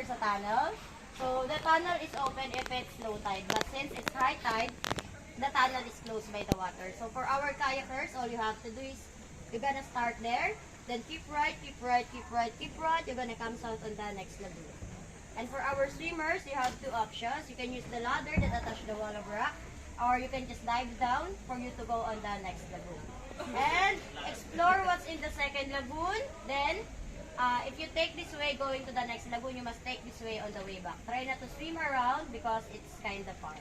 sa tunnel. So the tunnel is open if it's low tide, but since it's high tide, the tunnel is closed by the water. So for our kayakers, all you have to do is you're gonna start there, then keep right, keep right, keep right, keep right. You're gonna come south on the next lagoon. And for our swimmers, you have two options. You can use the ladder that attach the wall of rock, or you can just dive down for you to go on the next lagoon. And explore what's in the second lagoon. Then, if you take this way going to the next lagoon, you must take this way on the way back. Try not to swim around because it's kind of far.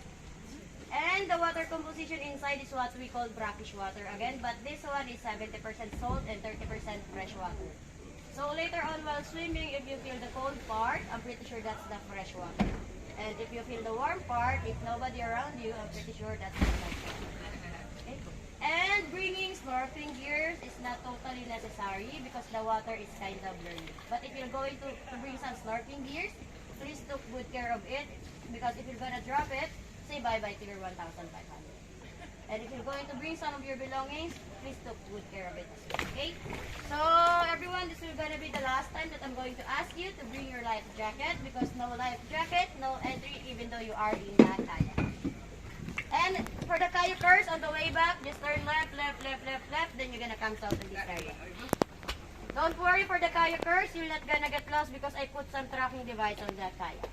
And the water composition inside is what we call brackish water again, but this one is 70% salt and 30% fresh water. So later on while swimming, if you feel the cold part, I'm pretty sure that's the fresh water. And if you feel the warm part, if nobody around you, I'm pretty sure that's the fresh water. Okay? And bringing snorkeling gears is not totally necessary because the water is kind of blurry. But if you're going to bring some snorkeling gears, please take good care of it because if you're gonna drop it, say bye-bye to your 1,500. And if you're going to bring some of your belongings, please take good care of it as well, okay? So, everyone, this is going to be the last time that I'm going to ask you to bring your life jacket because no life jacket, no entry even though you are in that kayak. And for the kayakers, on the way back, just turn left, left, left, left, left, then you're going to come south in this area. Don't worry for the kayakers, you're not going to get lost because I put some tracking device on that kayak.